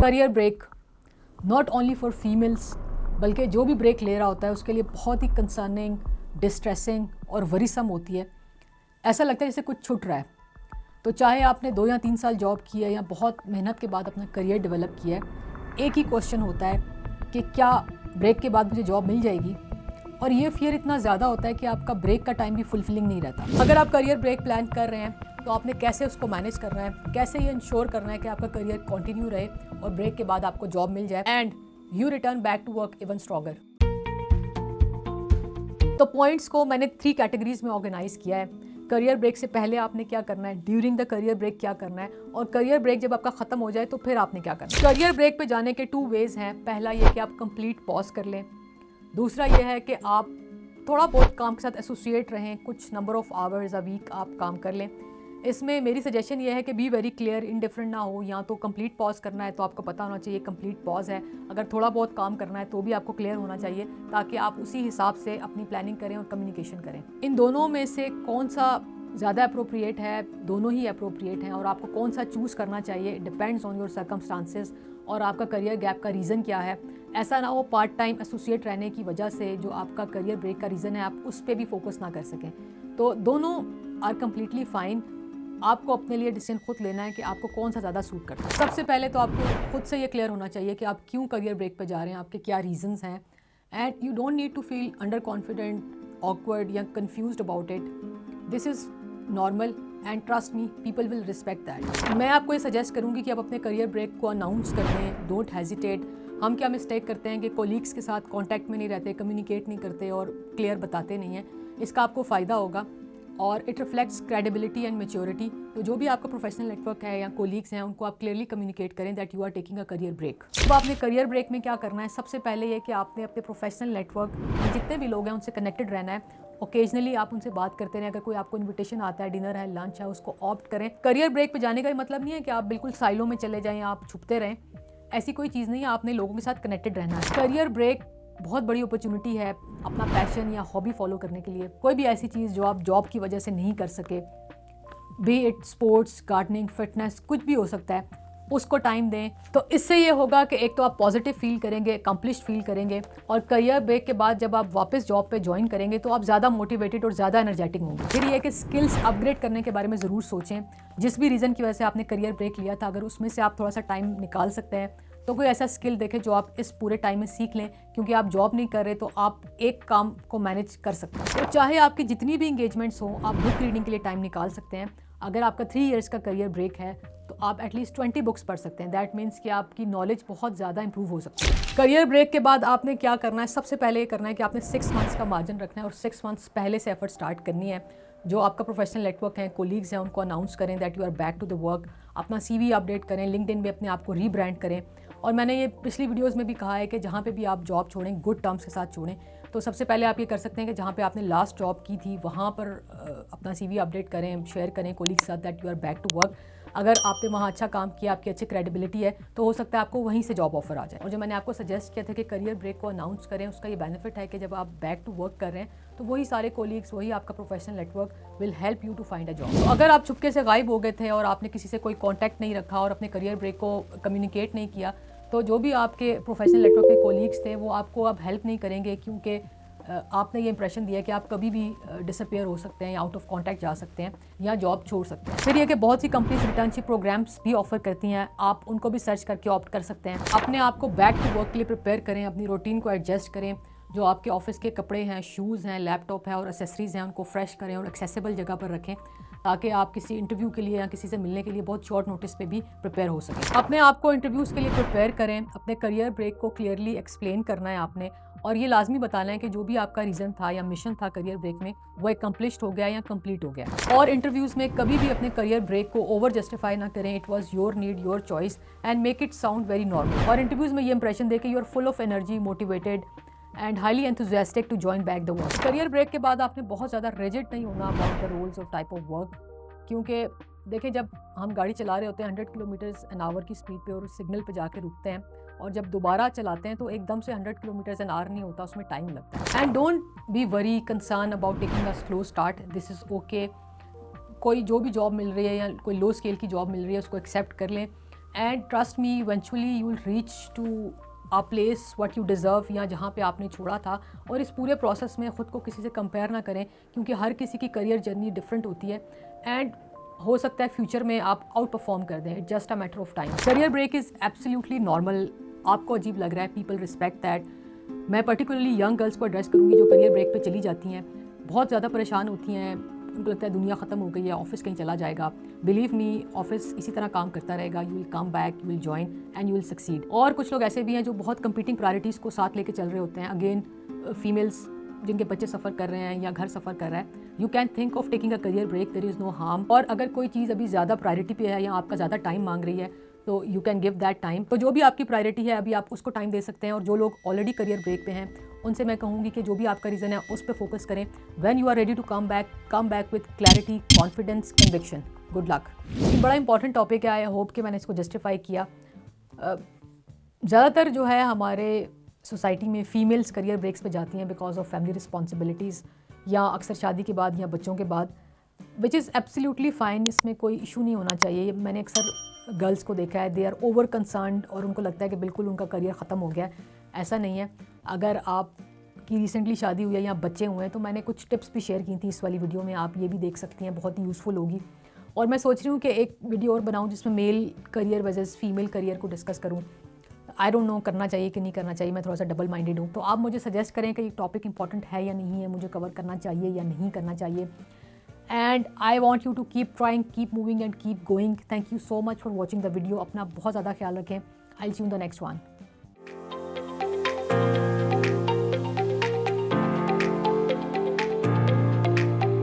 Career break not only for females बल्कि जो भी ब्रेक ले रहा होता है उसके लिए बहुत ही कंसर्निंग, डिस्ट्रेसिंग और वरीसम होती है। ऐसा लगता है जैसे कुछ छूट रहा है। तो चाहे आपने 2 या 3 साल जॉब की है या बहुत मेहनत के बाद अपना करियर डेवलप किया है, एक ही क्वेश्चन होता है कि क्या ब्रेक के बाद मुझे जॉब मिल जाएगी। और ये फियर इतना ज़्यादा होता है कि आपका ब्रेक का टाइम भी फुलफिलिंग नहीं रहता। अगर आप करियर ब्रेक प्लान कर रहे हैं तो आपने कैसे उसको मैनेज करना है, कैसे ये इंश्योर करना है कि आपका करियर कंटिन्यू रहे और ब्रेक के बाद आपको जॉब मिल जाए and you return back to work even stronger. तो पॉइंट्स को मैंने 3 कैटेगरीज में ऑर्गेनाइज किया है। करियर ब्रेक से पहले आपने क्या करना है, ड्यूरिंग द करियर ब्रेक क्या करना है, और करियर ब्रेक जब आपका खत्म हो जाए तो फिर आपने क्या करना है। करियर ब्रेक पे जाने के 2 वेज हैं। पहला ये कि आप कंप्लीट पॉज कर लें। दूसरा ये है कि आप थोड़ा बहुत काम के साथ एसोसिएट रहें, कुछ number of hours a week आप काम कर लें। इसमें मेरी सजेशन ये है कि बी वेरी क्लियर, इनडिफरेंट ना हो। या तो कंप्लीट पॉज करना है तो आपको पता होना चाहिए कंप्लीट पॉज है, अगर थोड़ा बहुत काम करना है तो भी आपको क्लियर होना चाहिए, ताकि आप उसी हिसाब से अपनी प्लानिंग करें और कम्युनिकेशन करें। इन दोनों में से कौन सा ज़्यादा अप्रोप्रिएट है? दोनों ही अप्रोप्रिएट हैं, और आपको कौन सा चूज़ करना चाहिए डिपेंड्स ऑन योर सर्कमस्टांसेस और आपका करियर गैप का रीज़न क्या है। ऐसा ना हो पार्ट टाइम एसोसिएट रहने की वजह से जो आपका करियर ब्रेक का रीज़न है आप उस पर भी फोकस ना कर सकें। तो दोनों आर कम्प्लीटली फ़ाइन। आपको अपने लिए डिसीजन खुद लेना है कि आपको कौन सा ज़्यादा सूट करता है। सबसे पहले तो आपको खुद से ये क्लियर होना चाहिए कि आप क्यों करियर ब्रेक पे जा रहे हैं, आपके क्या रीजंस हैं। And you don't need to feel under confident, awkward या confused about it. This is normal and trust me, people will respect that. मैं आपको ये सजेस्ट करूँगी कि आप अपने करियर ब्रेक को अनाउंस कर दें, डोंट हेजिटेट। हम क्या मिस्टेक करते हैं कि कोलीग्स के साथ कॉन्टैक्ट में नहीं रहते, कम्युनिकेट नहीं करते और क्लियर बताते नहीं हैं। इसका आपको फ़ायदा होगा और it reflects credibility and maturity. तो जो भी आपका प्रोफेशनल नेटवर्क है या कोलीग्स हैं उनको आप क्लियरली कम्युनिकेट करें that you are taking a career break. तो आपने करियर ब्रेक में क्या करना है, सबसे पहले ये कि आपने अपने प्रोफेशनल नेटवर्क जितने भी लोग हैं उनसे कनेक्टेड रहना है। ओकेजनली आप उनसे बात करते रहें। अगर कोई आपको इन्विटेशन आता है, डिनर है, लंच है, उसको ऑप्ट करें। करियर ब्रेक पे जाने का मतलब नहीं है कि आप बिल्कुल साइलों में चले जाएं, आप छुपते रहें, ऐसी कोई चीज़ नहीं है। आपने लोगों के साथ कनेक्टेड रहना है। करियर ब्रेक बहुत बड़ी अपॉर्चुनिटी है अपना पैशन या हॉबी फॉलो करने के लिए। कोई भी ऐसी चीज़ जो आप जॉब की वजह से नहीं कर सके, B it sports, gardening, fitness, कुछ भी हो सकता है, उसको टाइम दें। तो इससे ये होगा कि एक तो आप पॉजिटिव फील करेंगे, अकम्प्लिश्ड फील करेंगे, और करियर ब्रेक के बाद जब आप वापस जॉब पे ज्वाइन करेंगे तो आप ज़्यादा मोटिवेटेड और ज़्यादा एनर्जेटिक होंगे। फिर ये कि स्किल्स अपग्रेड करने के बारे में ज़रूर सोचें। जिस भी रीज़न की वजह से आपने करियर ब्रेक लिया था, अगर उसमें से आप थोड़ा सा टाइम निकाल सकते हैं तो कोई ऐसा स्किल देखें जो आप इस पूरे टाइम में सीख लें, क्योंकि आप जॉब नहीं कर रहे तो आप एक काम को मैनेज कर सकते हैं। तो चाहे आपकी जितनी भी इंगेजमेंट्स हों, आप बुक रीडिंग के लिए टाइम निकाल सकते हैं। अगर आपका 3 इयर्स का करियर ब्रेक है तो आप एटलीस्ट 20 बुक्स पढ़ सकते हैं। दैट मीन्स कि आपकी नॉलेज बहुत ज़्यादा इंप्रूव हो सकती है। करियर ब्रेक के बाद आपने क्या करना है, सबसे पहले ये करना है कि आपने 6 मंथ्स का मार्जिन रखना है और 6 मंथ्स पहले से एफर्ट स्टार्ट करनी है। जो आपका प्रोफेशनल नेटवर्क है, कोलीग्स हैं, उनको अनाउंस करें that you are back to the work. अपना CV अपडेट करें, लिंक्डइन में अपने आप को रीब्रांड करें। और मैंने ये पिछली वीडियोस में भी कहा है कि जहाँ पे भी आप जॉब छोड़ें, गुड टर्म्स के साथ छोड़ें। तो सबसे पहले आप ये कर सकते हैं कि जहाँ पे आपने लास्ट जॉब की थी वहाँ पर अपना CV अपडेट करें, शेयर करें कोलीग के साथ that you are back to work. अगर आपने वहाँ अच्छा काम किया, आपकी अच्छी क्रेडिबिलिटी है, तो हो सकता है आपको वहीं से जॉब ऑफर आ जाए। और जो मैंने आपको सजेस्ट किया था कि करियर ब्रेक को अनाउंस करें, उसका ये बेनिफिट है कि जब आप बैक टू वर्क कर रहे हैं तो वही सारे कोलीग्स, वही आपका professional network will help you to find a job. तो अगर आप चुपके से गायब हो गए थे और आपने किसी से कोई कॉन्टैक्ट नहीं रखा और अपने करियर ब्रेक को कम्युनिकेट नहीं किया, तो जो भी आपके प्रोफेशनल नेटवर्क के कोलीग्स थे वो आपको अब हेल्प नहीं करेंगे, क्योंकि आपने ये इंप्रेशन दिया कि आप कभी भी डिसअपियर हो सकते हैं या आउट ऑफ कॉन्टैक्ट जा सकते हैं या जॉब छोड़ सकते हैं। फिर ये कि बहुत सी कंपनीज रिटर्नशिप प्रोग्राम्स भी ऑफर करती हैं, आप उनको भी सर्च करके ऑप्ट कर सकते हैं। अपने आप को बैक टू वर्क के लिए प्रिपेयर करें, अपनी रूटीन को एडजस्ट करें। जो आपके ऑफिस के कपड़े हैं, शूज़ हैं, लैपटॉप है और एसेसरीज़ हैं, उनको फ्रेश करें और एक्सेसिबल जगह पर रखें, ताकि आप किसी इंटरव्यू के लिए या किसी से मिलने के लिए बहुत शॉर्ट नोटिस पे भी प्रिपेयर हो सकें। अपने आप को इंटरव्यूज़ के लिए प्रिपेयर करें। अपने करियर ब्रेक को क्लियरली एक्सप्लेन करना है आपने, और ये लाजमी बताना है कि जो भी आपका रीज़न था या मिशन था करियर ब्रेक में, वो एकम्प्लिश्ड हो गया या कंप्लीट हो गया। और इंटरव्यूज़ में कभी भी अपने करियर ब्रेक को ओवर जस्टिफाई ना करें। It was your need, your choice, and make it sound very normal. और इंटरव्यूज़ में ये इंप्रेशन दे कि you are full of energy, motivated and highly enthusiastic to join back the work. Career break के बाद आपने बहुत ज़्यादा रिजिड नहीं होना अबाउट द रूल्स और टाइप ऑफ वर्क, क्योंकि देखिए जब हम गाड़ी चला रहे होते हैं 100 किलोमीटर्स एन आवर की स्पीड पे और सिग्नल पे जाके रुकते हैं, और जब दोबारा चलाते हैं तो एकदम से 100 किलोमीटर्स एन आवर नहीं होता, उसमें टाइम लगता है। And don't be worry concern about taking a slow start, this is okay. कोई जो भी जॉब मिल रही है या कोई लो स्केल की जॉब मिल रही है उसको एक्सेप्ट कर लें। And trust me eventually you will reach to a place what you deserve, या जहाँ पे आपने छोड़ा था। और इस पूरे प्रोसेस में ख़ुद को किसी से कंपेयर ना करें, क्योंकि हर किसी की करियर जर्नी डिफरेंट होती है एंड हो सकता है फ्यूचर में आप आउट परफॉर्म कर दें। It's just a matter of time. Career break is absolutely normal. आपको अजीब लग रहा है, पीपल रिस्पेक्ट दैट। मैं पर्टिकुलरली यंग गर्ल्स को एड्रेस करूँगी जो करियर ब्रेक पे चली जाती हैं, बहुत ज़्यादा परेशान होती हैं, उनको लगता है दुनिया ख़त्म हो गई है, ऑफिस कहीं चला जाएगा। बिलीव मी, ऑफिस इसी तरह काम करता रहेगा। You will come back, you will join and you will succeed. और कुछ लोग ऐसे भी हैं जो बहुत कंपीटिंग प्रायोरिटीज़ को साथ लेके चल रहे होते हैं। अगेन फीमेल्स जिनके बच्चे सफ़र कर रहे हैं या घर सफ़र कर रहा है, you can think of taking a career break, there is no harm. और अगर कोई चीज़ अभी ज़्यादा प्रायोरिटी पे है या आपका ज़्यादा टाइम मांग रही है, तो you can give that time. तो जो भी आपकी प्रायोरिटी है अभी आप उसको टाइम दे सकते हैं। और जो लोग ऑलरेडी करियर ब्रेक पे हैं उनसे मैं कहूँगी कि जो भी आपका रीज़न है उस पर फोकस करें। When you are ready to come back with clarity, confidence, conviction. Good luck. बड़ा इंपॉर्टेंट टॉपिक है, आई होप कि मैंने इसको जस्टिफाई किया। ज़्यादातर जो है हमारे सोसाइटी में फ़ीमेल्स करियर ब्रेक्स पे जाती हैं बिकॉज ऑफ फैमिली रिस्पॉन्सिबिलिटीज़, या अक्सर शादी के बाद या बच्चों के बाद, विच इज़ एब्सोल्युटली फ़ाइन। इसमें कोई इशू नहीं होना चाहिए। मैंने अक्सर गर्ल्स को देखा है, दे आर ओवर कंसर्न्ड और उनको लगता है कि बिल्कुल उनका करियर ख़त्म हो गया है। ऐसा नहीं है। अगर आप की रिसेंटली शादी हुई है या बच्चे हुए हैं तो मैंने कुछ टिप्स भी शेयर की थी इस वाली वीडियो में, आप ये भी देख सकती हैं, बहुत ही यूज़फुल होगी। और मैं सोच रही हूँ कि एक वीडियो और बनाऊँ जिसमें male career versus female career को डिस्कस करूँ। आई डोंट नो करना चाहिए कि नहीं करना चाहिए, मैं थोड़ा सा डबल माइंडेड हूँ। तो आप मुझे सजेस्ट करें कि ये टॉपिक इंपॉर्टेंट है या नहीं है, मुझे कवर करना चाहिए या नहीं करना चाहिए। And I want you to keep trying, keep moving and keep going. Thank you so much for watching the video. अपना बहुत ज़्यादा ख्याल रखें। I will see you in the next one.